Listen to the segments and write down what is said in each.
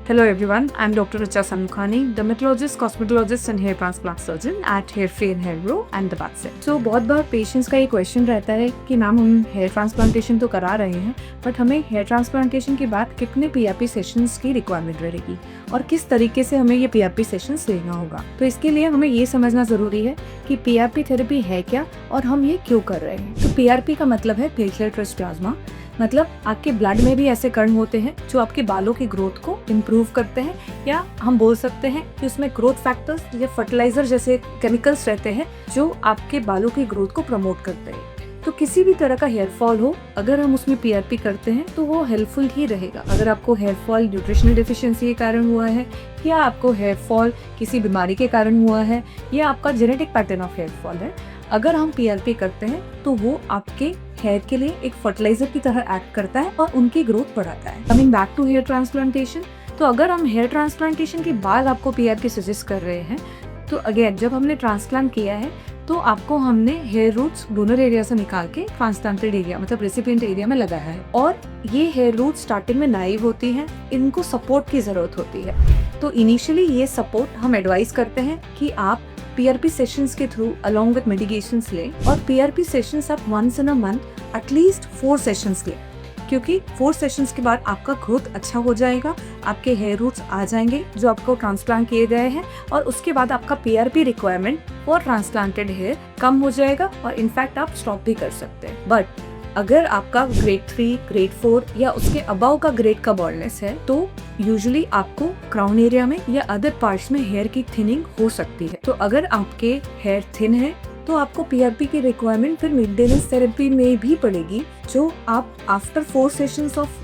Hello everyone, I'm Dr. Richa Sanukhani, dermatologist, cosmetologist and hair transplant surgeon at Hair Free and Hair Grow and The Bath Set. So बहुत बार patients का ये question रहता है कि ma'am हम hair transplantation तो करा रहे हैं बट हमें हेयर ट्रांसप्लांटेशन के बाद कितने पीआरपी सेशंस की रिक्वायरमेंट रहेगी और किस तरीके से हमें ये पीआरपी सेशंस लेना होगा। तो इसके लिए हमें ये समझना जरूरी है कि पीआरपी थेरेपी है क्या और हम ये क्यों कर रहे हैं। तो पीआरपी का मतलब है प्लेटलेट-रिच प्लाज्मा, मतलब आपके ब्लड में भी ऐसे कण होते हैं जो आपके बालों की ग्रोथ को इम्प्रूव करते हैं, या हम बोल सकते हैं कि उसमें ग्रोथ फैक्टर्स या फर्टिलाइजर जैसे केमिकल्स रहते हैं जो आपके बालों की ग्रोथ को प्रमोट करते हैं। तो किसी भी तरह का हेयर फॉल हो, अगर हम उसमें पीआरपी करते हैं तो वो हेल्पफुल ही रहेगा। अगर आपको हेयर फॉल न्यूट्रिशनल डिफिशिएंसी के कारण हुआ है, या आपको हेयर फॉल किसी बीमारी के कारण हुआ है, या आपका genetic pattern of hair fall है, अगर हम पीआरपी करते हैं तो वो आपके हेयर के लिए एक फर्टिलाइजर की तरह एक्ट करता है और उनकी ग्रोथ बढ़ाता है। Coming back to hair transplantation, तो अगर हम हेयर ट्रांसप्लांटेशन के बाद आपको पीआरपी सजेस्ट कर रहे हैं, तो अगेन जब हमने ट्रांसप्लांट किया है तो आपको हमने हेयर रूट्स डोनर एरिया से निकाल के ट्रांसप्लांटेड एरिया मतलब रेसिपिएंट एरिया में लगाया है, और ये हेयर रूट्स स्टार्टिंग में नाइव होती हैं, इनको सपोर्ट की जरूरत होती है। तो इनिशियली ये सपोर्ट हम एडवाइस करते हैं कि आप पीआरपी सेशंस के थ्रू अलोंग विद मेडिकेशंस लें, और पीआरपी सेशंस आप once in a month at least 4 sessions लें, क्योंकि 4 सेशंस के बाद आपका ग्रोथ अच्छा हो जाएगा, आपके हेयर रूट्स आ जाएंगे जो आपको ट्रांसप्लांट किए गए हैं, और उसके बाद आपका PRP requirement for transplanted hair कम हो जाएगा और इनफैक्ट आप स्टॉप भी कर सकते हैं। बट अगर आपका ग्रेड 3, ग्रेड 4 या उसके अबव का ग्रेड का बॉल्डनेस है तो यूजुअली आपको क्राउन एरिया में या अदर पार्ट्स में हेयर की थिनिंग हो सकती है। तो अगर आपके हेयर थिन है तो आपको पीआरपी की रिक्वायरमेंट फिर मेंटेनेंस थेरेपी में भी पड़ेगी, जो आप आफ्टर 4 सेशंस ऑफ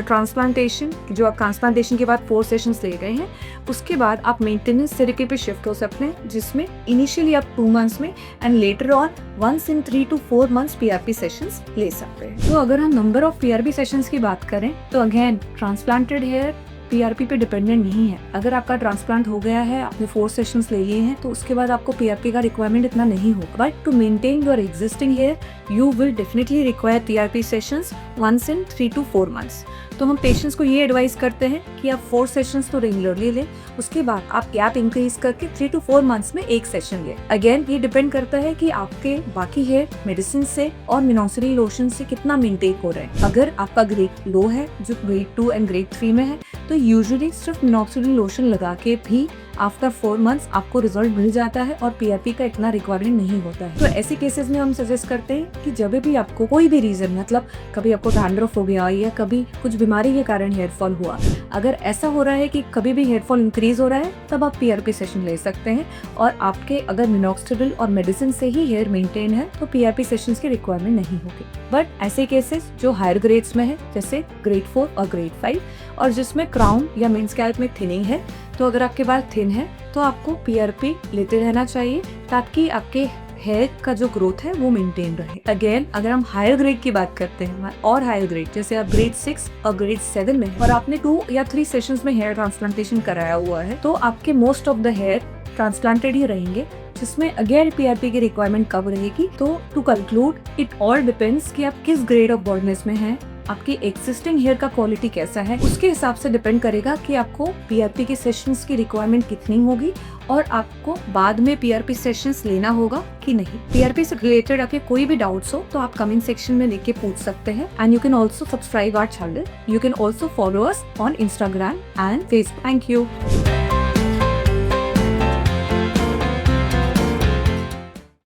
ट्रांसप्लांटेशन, जो आप ट्रांसप्लांटेशन के बाद 4 सेशंस ले गए हैं, उसके बाद आप मेंटेनेंस थेरेपी पे शिफ्ट हो सकते हैं, जिसमें इनिशियली आप 2 मंथ्स में and later on once in 3 to 4 months PRP sessions ले सकते हैं। तो अगर हम नंबर ऑफ पीआरपी सेशंस की बात करें तो अगेन ट्रांसप्लांटेड हेयर पीआरपी पे डिपेंडेंट नहीं है। अगर आपका ट्रांसप्लांट हो गया है, आपने 4 सेशंस ले लिए हैं, तो उसके बाद आपको पीआरपी का रिक्वायरमेंट इतना नहीं होगा। But to maintain your existing hair you will definitely require PRP sessions once in 3 to 4 months. तो हम पेशेंट्स को ये एडवाइस करते हैं कि आप 4 सेशंस तो रेगुलरली लें, उसके बाद आप गैप इंक्रीज करके 3 to 4 मंथ्स में एक सेशन लें। अगेन ये डिपेंड करता है कि आपके बाकी हेयर मेडिसिन से और मिनॉक्सिडिल लोशन से कितना मेंटेन हो रहा है। अगर आपका ग्रेड लो है, जो ग्रेड 2 एंड ग्रेड 3 में है, तो यूजुअली सिर्फ मिनॉक्सिडिल लोशन लगा के भी आफ्टर 4 मंथ्स आपको रिजल्ट मिल जाता है और पीआरपी का इतना रिक्वायरमेंट नहीं होता है। तो ऐसे केसेस में हम सजेस्ट करते हैं कि जब भी आपको कोई भी रीजन, मतलब कभी आपको डैंड्रफ हो गया या कभी कुछ बीमारी के कारण हेयर फॉल हुआ, अगर ऐसा हो रहा है कि कभी भी हेयर फॉल इंक्रीज हो रहा है, तब आप पीआरपी सेशन ले सकते हैं। और आपके अगर मिनॉक्सिडिल और मेडिसिन से ही हेयर मेंटेन है तो पीआरपी सेशंस की रिक्वायरमेंट नहीं होगी। बट ऐसे केसेस जो हायर ग्रेड्स में है, जैसे ग्रेड 4 और ग्रेड 5, और जिसमें क्राउन या मेन स्कैल्प में थिनिंग है, तो अगर आपके बाल थिन है तो आपको पीआरपी लेते रहना चाहिए ताकि आपके हेयर का जो ग्रोथ है वो मेंटेन रहे। अगेन अगर हम हायर ग्रेड की बात करते हैं और हायर ग्रेड, जैसे आप ग्रेड 6 और ग्रेड 7 में है और आपने 2 या 3 सेशंस में हेयर ट्रांसप्लांटेशन कराया हुआ है, तो आपके most of the hair transplanted ही रहेंगे, जिसमें अगेन पीआरपी की रिक्वायरमेंट कब रहेगी। तो to conclude, it all depends कि आप किस ग्रेड ऑफ बॉल्डनेस में हैं, आपकी एक्सिस्टिंग हेयर का क्वालिटी कैसा है, उसके हिसाब से डिपेंड करेगा कि आपको पीआरपी के सेशंस की रिक्वायरमेंट कितनी होगी और आपको बाद में पीआरपी सेशंस लेना होगा कि नहीं। पीआरपी से रिलेटेड आपके कोई भी डाउट्स हो तो आप कमेंट सेक्शन में लेके पूछ सकते हैं, and you can also subscribe our channel. You can also follow us on Instagram and Facebook. Thank you.